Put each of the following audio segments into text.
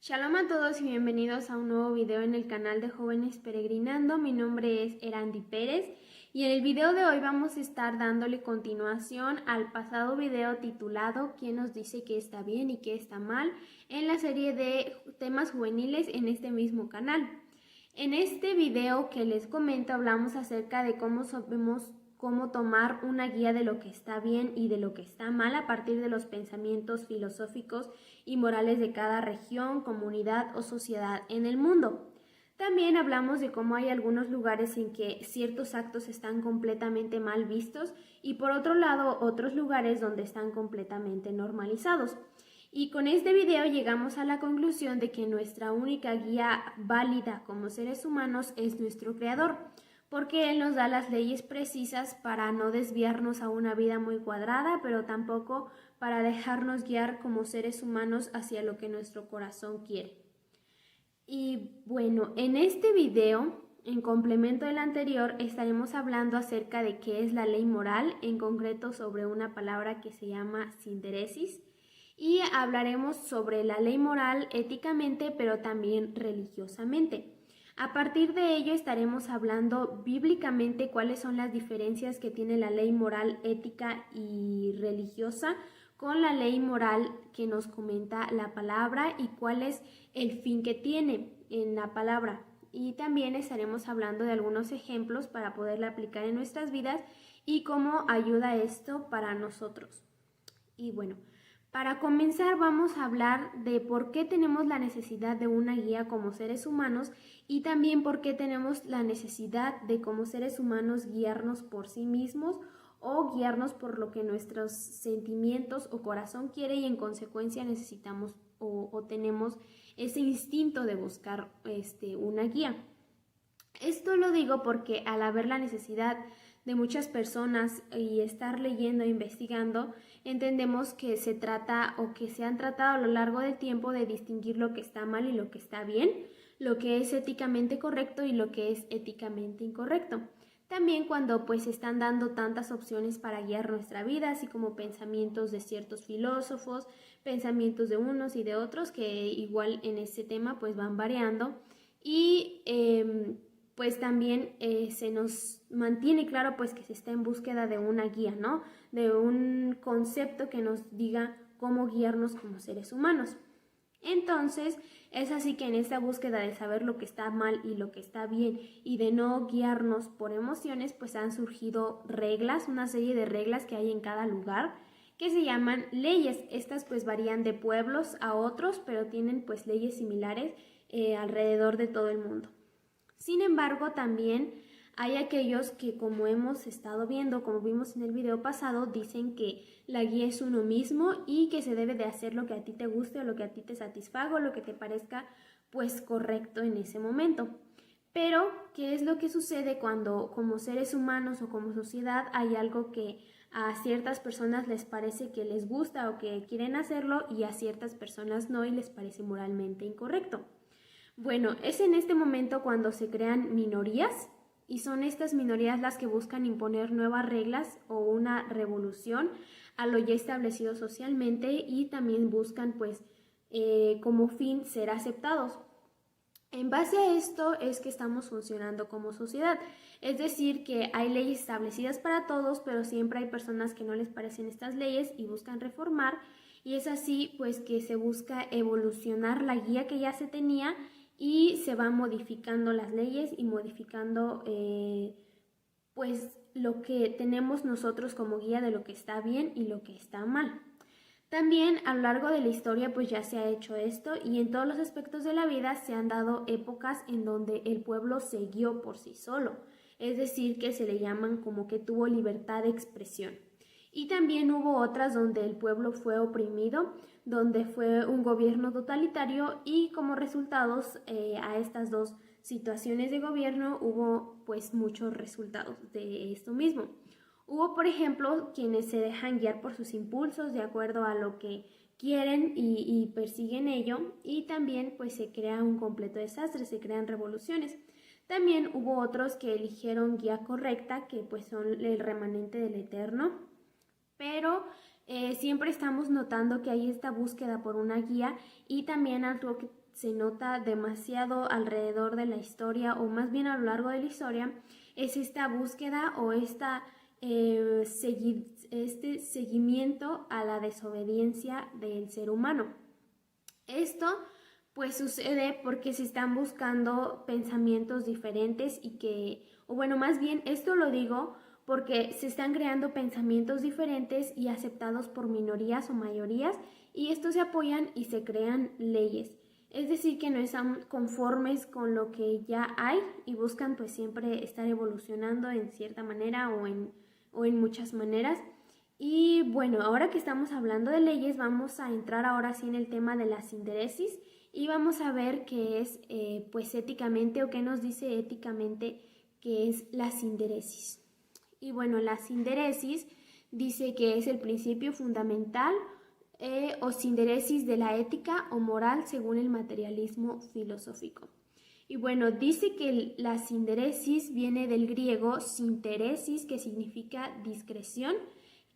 Shalom a todos y bienvenidos a un nuevo video en el canal de Jóvenes Peregrinando. Mi nombre es Erandi Pérez y en el video de hoy vamos a estar dándole continuación al pasado video titulado ¿Quién nos dice que está bien y qué está mal? En la serie de temas juveniles en este mismo canal. En este video que les comento hablamos acerca de cómo sabemos cómo tomar una guía de lo que está bien y de lo que está mal a partir de los pensamientos filosóficos y morales de cada región, comunidad o sociedad en el mundo. También hablamos de cómo hay algunos lugares en que ciertos actos están completamente mal vistos y por otro lado otros lugares donde están completamente normalizados. Y con este video llegamos a la conclusión de que nuestra única guía válida como seres humanos es nuestro Creador, porque Él nos da las leyes precisas para no desviarnos a una vida muy cuadrada, pero tampoco para dejarnos guiar como seres humanos hacia lo que nuestro corazón quiere. Y bueno, en este video, en complemento del anterior, estaremos hablando acerca de qué es la ley moral, en concreto sobre una palabra que se llama sinderesis, y hablaremos sobre la ley moral éticamente, pero también religiosamente. A partir de ello estaremos hablando bíblicamente cuáles son las diferencias que tiene la ley moral ética y religiosa con la ley moral que nos comenta la palabra y cuál es el fin que tiene en la palabra. Y también estaremos hablando de algunos ejemplos para poderla aplicar en nuestras vidas y cómo ayuda esto para nosotros. Y bueno, para comenzar vamos a hablar de por qué tenemos la necesidad de una guía como seres humanos y también por qué tenemos la necesidad de como seres humanos guiarnos por sí mismos o guiarnos por lo que nuestros sentimientos o corazón quiere y en consecuencia necesitamos o tenemos ese instinto de buscar una guía. Esto lo digo porque al haber la necesidad de muchas personas y estar leyendo e investigando, entendemos que se trata o que se han tratado a lo largo del tiempo de distinguir lo que está mal y lo que está bien, lo que es éticamente correcto y lo que es éticamente incorrecto. También cuando pues están dando tantas opciones para guiar nuestra vida, así como pensamientos de ciertos filósofos, pensamientos de unos y de otros, que igual en este tema pues van variando y pues también se nos mantiene claro pues que se está en búsqueda de una guía, ¿no? De un concepto que nos diga cómo guiarnos como seres humanos. Entonces, es así que en esta búsqueda de saber lo que está mal y lo que está bien y de no guiarnos por emociones, pues han surgido reglas, una serie de reglas que hay en cada lugar que se llaman leyes. Estas pues varían de pueblos a otros, pero tienen pues leyes similares alrededor de todo el mundo. Sin embargo, también hay aquellos que, como hemos estado viendo, como vimos en el video pasado, dicen que la guía es uno mismo y que se debe de hacer lo que a ti te guste o lo que a ti te satisfaga o lo que te parezca pues correcto en ese momento. Pero, ¿qué es lo que sucede cuando como seres humanos o como sociedad hay algo que a ciertas personas les parece que les gusta o que quieren hacerlo y a ciertas personas no y les parece moralmente incorrecto? Bueno, es en este momento cuando se crean minorías y son estas minorías las que buscan imponer nuevas reglas o una revolución a lo ya establecido socialmente y también buscan pues como fin ser aceptados. En base a esto es que estamos funcionando como sociedad, es decir, que hay leyes establecidas para todos, pero siempre hay personas que no les parecen estas leyes y buscan reformar y es así pues que se busca evolucionar la guía que ya se tenía y se van modificando las leyes y modificando pues lo que tenemos nosotros como guía de lo que está bien y lo que está mal. También a lo largo de la historia pues ya se ha hecho esto y en todos los aspectos de la vida se han dado épocas en donde el pueblo se guió por sí solo, es decir que se le llaman como que tuvo libertad de expresión. Y también hubo otras donde el pueblo fue oprimido, donde fue un gobierno totalitario y como resultados a estas dos situaciones de gobierno hubo pues muchos resultados de esto mismo. Hubo, por ejemplo, quienes se dejan guiar por sus impulsos de acuerdo a lo que quieren y persiguen ello y también pues se crea un completo desastre, se crean revoluciones. También hubo otros que eligieron guía correcta, que pues son el remanente del Eterno, pero siempre estamos notando que hay esta búsqueda por una guía y también algo que se nota demasiado alrededor de la historia, o más bien a lo largo de la historia, es esta búsqueda o este seguimiento a la desobediencia del ser humano. Esto pues sucede porque se están buscando pensamientos diferentes o bueno, más bien esto lo digo porque se están creando pensamientos diferentes y aceptados por minorías o mayorías, y estos se apoyan y se crean leyes. Es decir, que no están conformes con lo que ya hay y buscan pues siempre estar evolucionando en cierta manera o en muchas maneras. Y bueno, ahora que estamos hablando de leyes, vamos a entrar ahora sí en el tema de la sinderesis y vamos a ver qué es pues éticamente, o qué nos dice éticamente qué es la sinderesis. Y bueno, la sinderesis dice que es el principio fundamental o sinderesis de la ética o moral según el materialismo filosófico. Y bueno, dice que la sinderesis viene del griego sinteresis, que significa discreción,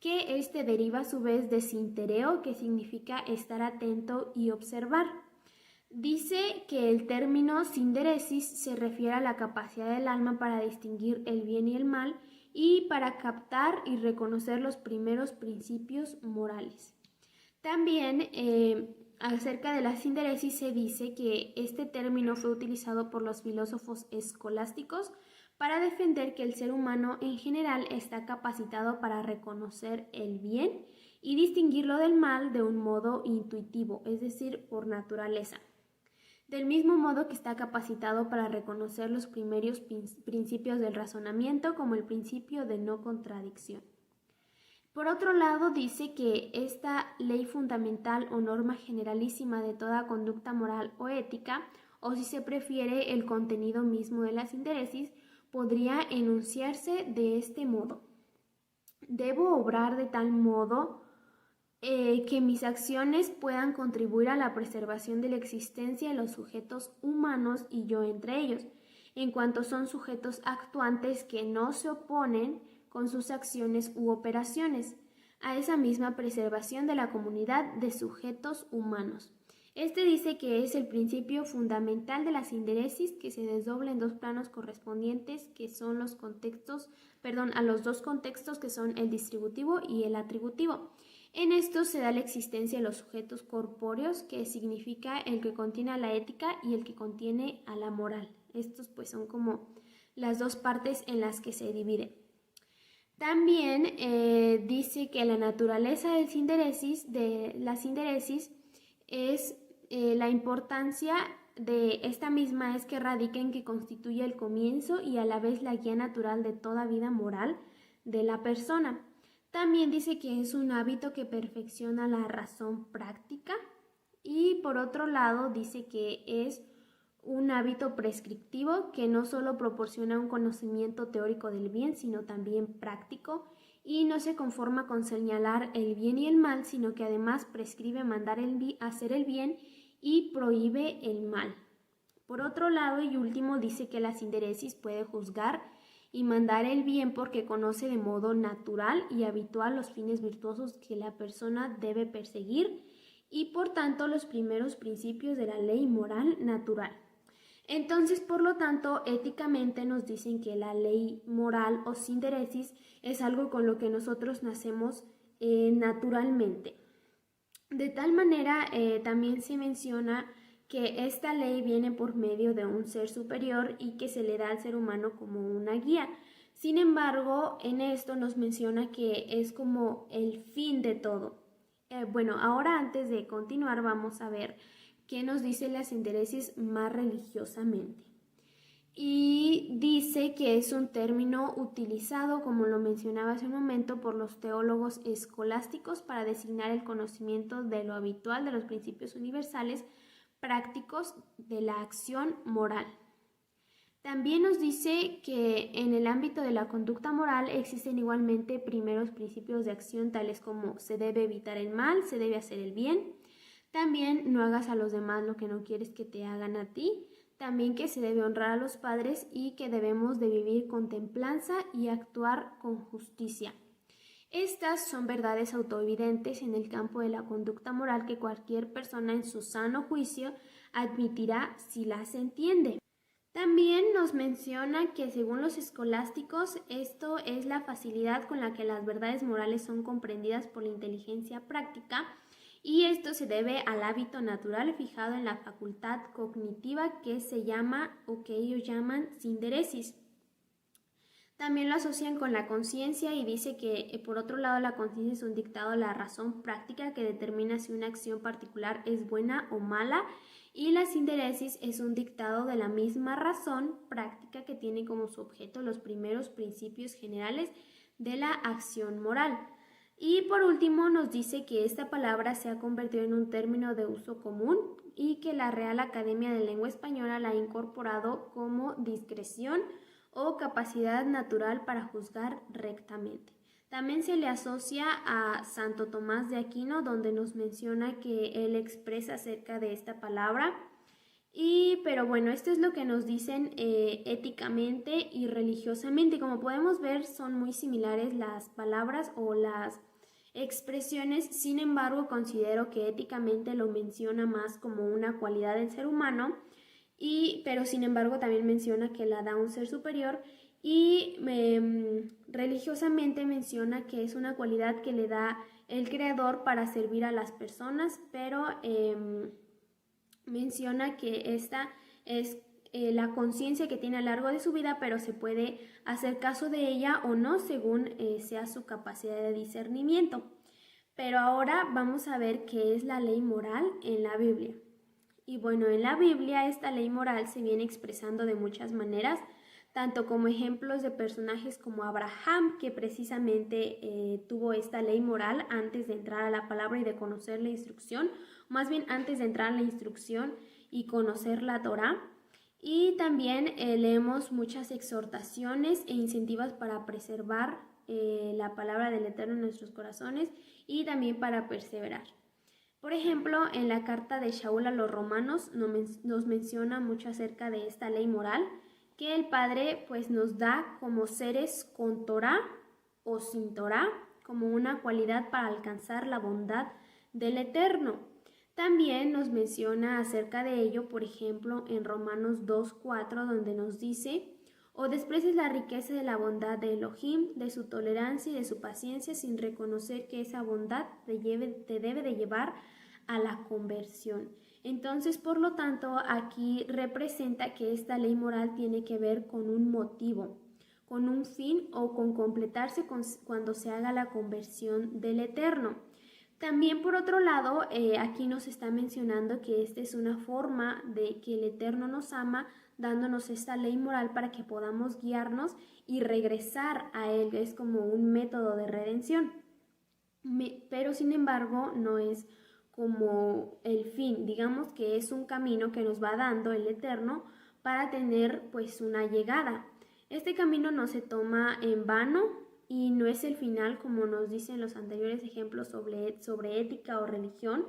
que este deriva a su vez de sintereo, que significa estar atento y observar. Dice que el término sinderesis se refiere a la capacidad del alma para distinguir el bien y el mal y para captar y reconocer los primeros principios morales. También acerca de la sinderesis se dice que este término fue utilizado por los filósofos escolásticos para defender que el ser humano en general está capacitado para reconocer el bien y distinguirlo del mal de un modo intuitivo, es decir, por naturaleza. Del mismo modo que está capacitado para reconocer los primeros principios del razonamiento, como el principio de no contradicción. Por otro lado, dice que esta ley fundamental o norma generalísima de toda conducta moral o ética, o si se prefiere el contenido mismo de la sinderesis, podría enunciarse de este modo: debo obrar de tal modo que mis acciones puedan contribuir a la preservación de la existencia de los sujetos humanos y yo entre ellos, en cuanto son sujetos actuantes que no se oponen con sus acciones u operaciones a esa misma preservación de la comunidad de sujetos humanos. Este dice que es el principio fundamental de la sinderesis, que se desdobla en dos planos correspondientes, que son a los dos contextos, que son el distributivo y el atributivo. En esto se da la existencia de los sujetos corpóreos, que significa el que contiene a la ética y el que contiene a la moral. Estos pues son como las dos partes en las que se divide. También dice que la naturaleza de la sinderesis es la importancia de esta misma es que radica en que constituye el comienzo y a la vez la guía natural de toda vida moral de la persona. También dice que es un hábito que perfecciona la razón práctica, y por otro lado dice que es un hábito prescriptivo que no solo proporciona un conocimiento teórico del bien, sino también práctico, y no se conforma con señalar el bien y el mal, sino que además prescribe hacer el bien y prohíbe el mal. Por otro lado y último, dice que la sinderesis puede juzgar y mandar el bien porque conoce de modo natural y habitual los fines virtuosos que la persona debe perseguir y por tanto los primeros principios de la ley moral natural. Entonces, por lo tanto, éticamente nos dicen que la ley moral o sinderesis es algo con lo que nosotros nacemos naturalmente. De tal manera, también se menciona que esta ley viene por medio de un ser superior y que se le da al ser humano como una guía. Sin embargo, en esto nos menciona que es como el fin de todo. Bueno, ahora antes de continuar vamos a ver qué nos dice la sinderesis más religiosamente. Y dice que es un término utilizado, como lo mencionaba hace un momento, por los teólogos escolásticos para designar el conocimiento de lo habitual de los principios universales prácticos de la acción moral. También nos dice que en el ámbito de la conducta moral existen igualmente primeros principios de acción, tales como se debe evitar el mal, se debe hacer el bien. También no hagas a los demás lo que no quieres que te hagan a ti. También que se debe honrar a los padres y que debemos de vivir con templanza y actuar con justicia. Estas son verdades autoevidentes en el campo de la conducta moral que cualquier persona en su sano juicio admitirá si las entiende. También nos menciona que según los escolásticos, esto es la facilidad con la que las verdades morales son comprendidas por la inteligencia práctica, y esto se debe al hábito natural fijado en la facultad cognitiva que se llama o que ellos llaman sinderesis. También lo asocian con la conciencia y dice que por otro lado la conciencia es un dictado de la razón práctica que determina si una acción particular es buena o mala, y la sinderesis es un dictado de la misma razón práctica que tiene como su objeto los primeros principios generales de la acción moral. Y por último nos dice que esta palabra se ha convertido en un término de uso común y que la Real Academia de Lengua Española la ha incorporado como discreción o capacidad natural para juzgar rectamente. También se le asocia a Santo Tomás de Aquino, donde nos menciona que él expresa acerca de esta palabra. Pero bueno, esto es lo que nos dicen éticamente y religiosamente. Como podemos ver, son muy similares las palabras o las expresiones. Sin embargo, considero que éticamente lo menciona más como una cualidad del ser humano, pero sin embargo también menciona que la da un ser superior, y religiosamente menciona que es una cualidad que le da el Creador para servir a las personas, pero menciona que esta es la conciencia que tiene a lo largo de su vida, pero se puede hacer caso de ella o no según sea su capacidad de discernimiento. Pero ahora vamos a ver qué es la ley moral en la Biblia. Y bueno, en la Biblia esta ley moral se viene expresando de muchas maneras, tanto como ejemplos de personajes como Abraham, que precisamente tuvo esta ley moral antes de entrar a la palabra y de conocer la instrucción, más bien antes de entrar a la instrucción y conocer la Torá. Y también leemos muchas exhortaciones e incentivos para preservar la palabra del Eterno en nuestros corazones y también para perseverar. Por ejemplo, en la carta de Shaul a los romanos nos menciona mucho acerca de esta ley moral que el Padre pues nos da como seres con Torá o sin Torá, como una cualidad para alcanzar la bondad del Eterno. También nos menciona acerca de ello, por ejemplo, en Romanos 2:4, donde nos dice: o desprecies la riqueza de la bondad de Elohim, de su tolerancia y de su paciencia, sin reconocer que esa bondad te debe de llevar a la conversión. Entonces, por lo tanto, aquí representa que esta ley moral tiene que ver con un motivo, con un fin o con completarse cuando se haga la conversión del Eterno. También, por otro lado, aquí nos está mencionando que esta es una forma de que el Eterno nos ama, dándonos esta ley moral para que podamos guiarnos y regresar a Él. Es como un método de redención. Pero, sin embargo, no es como el fin. Digamos que es un camino que nos va dando el Eterno para tener pues una llegada. Este camino no se toma en vano y no es el final, como nos dicen los anteriores ejemplos sobre ética o religión,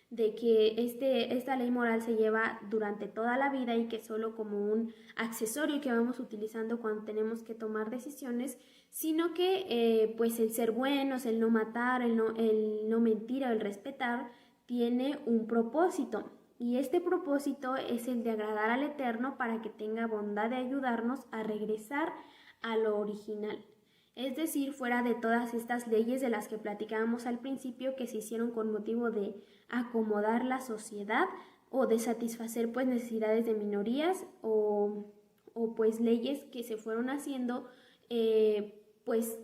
de que esta ley moral se lleva durante toda la vida y que es solo como un accesorio que vamos utilizando cuando tenemos que tomar decisiones, sino que pues el ser buenos, el no matar, el no mentir o el respetar tiene un propósito, y este propósito es el de agradar al Eterno para que tenga bondad de ayudarnos a regresar a lo original. Es decir, fuera de todas estas leyes de las que platicábamos al principio, que se hicieron con motivo de acomodar la sociedad o de satisfacer pues necesidades de minorías o pues leyes que se fueron haciendo pues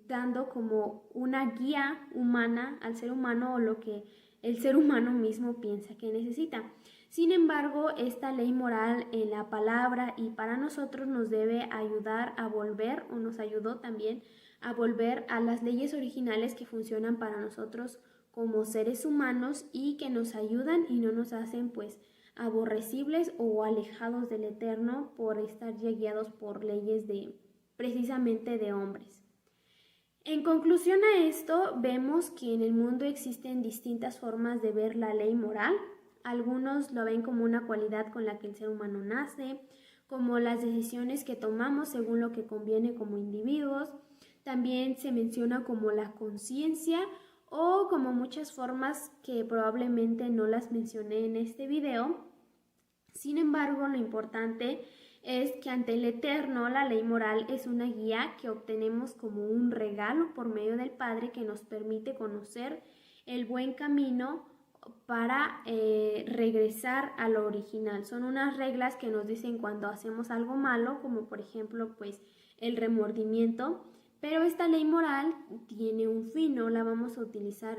dando como una guía humana al ser humano o lo que el ser humano mismo piensa que necesita. Sin embargo, esta ley moral en la palabra y para nosotros nos debe ayudar a volver, o nos ayudó también a volver a las leyes originales que funcionan para nosotros como seres humanos y que nos ayudan y no nos hacen pues aborrecibles o alejados del Eterno por estar ya guiados por leyes precisamente de hombres. En conclusión a esto, vemos que en el mundo existen distintas formas de ver la ley moral. Algunos lo ven como una cualidad con la que el ser humano nace, como las decisiones que tomamos según lo que conviene como individuos. También se menciona como la conciencia o como muchas formas que probablemente no las mencioné en este video, Sin embargo, lo importante es que ante el Eterno la ley moral es una guía que obtenemos como un regalo por medio del Padre que nos permite conocer el buen camino para regresar a lo original. Son unas reglas que nos dicen cuando hacemos algo malo, como por ejemplo pues el remordimiento, pero esta ley moral tiene un fin, no la vamos a utilizar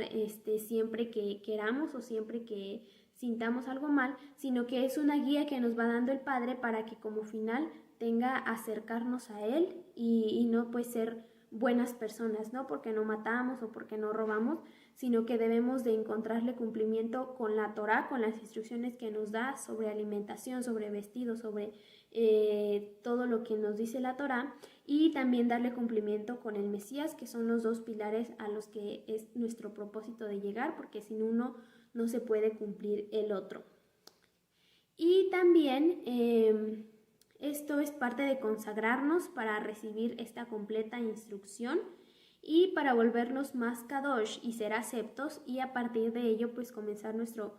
siempre que queramos o siempre que sintamos algo mal, sino que es una guía que nos va dando el Padre para que como final tenga acercarnos a Él y no pues ser buenas personas, no porque no matamos o porque no robamos, sino que debemos de encontrarle cumplimiento con la Torá, con las instrucciones que nos da sobre alimentación, sobre vestido, sobre todo lo que nos dice la Torá, y también darle cumplimiento con el Mesías, que son los dos pilares a los que es nuestro propósito de llegar, porque sin uno no se puede cumplir el otro. Y también esto es parte de consagrarnos para recibir esta completa instrucción y para volvernos más kadosh y ser aceptos, y a partir de ello pues comenzar nuestro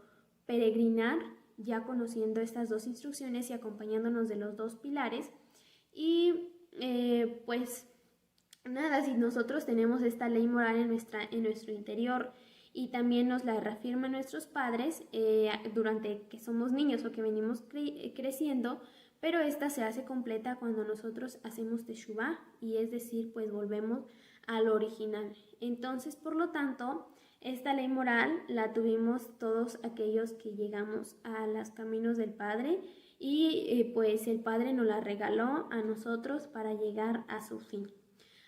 peregrinar ya conociendo estas dos instrucciones y acompañándonos de los dos pilares. Y pues nada, si nosotros tenemos esta ley moral en nuestro interior y también nos la reafirman nuestros padres durante que somos niños o que venimos creciendo, pero esta se hace completa cuando nosotros hacemos teshuvá, y es decir, pues volvemos al original. Entonces, por lo tanto, esta ley moral la tuvimos todos aquellos que llegamos a los caminos del Padre, y pues el Padre nos la regaló a nosotros para llegar a su fin.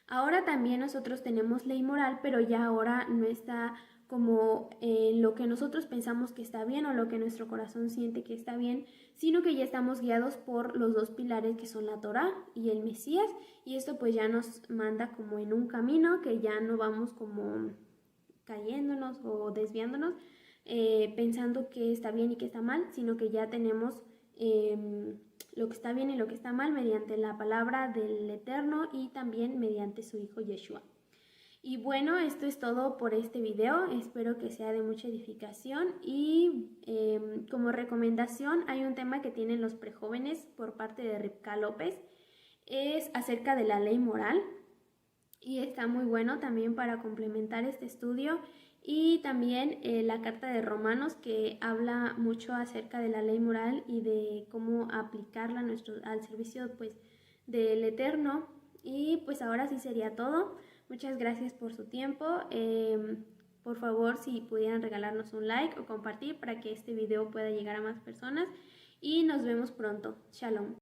Ahora también nosotros tenemos ley moral, pero ya ahora no está como lo que nosotros pensamos que está bien o lo que nuestro corazón siente que está bien, sino que ya estamos guiados por los dos pilares que son la Torá y el Mesías, y esto pues ya nos manda como en un camino que ya no vamos como cayéndonos o desviándonos pensando que está bien y que está mal, sino que ya tenemos lo que está bien y lo que está mal mediante la palabra del Eterno y también mediante su Hijo Yeshua. Y bueno, esto es todo por este video, espero que sea de mucha edificación, y como recomendación hay un tema que tienen los prejóvenes por parte de Rivka López, es acerca de la ley moral, y está muy bueno también para complementar este estudio, y también la carta de Romanos, que habla mucho acerca de la ley moral y de cómo aplicarla al servicio pues del Eterno. Y pues ahora sí sería todo. Muchas gracias por su tiempo. Por favor, si pudieran regalarnos un like o compartir para que este video pueda llegar a más personas. Y nos vemos pronto. Shalom.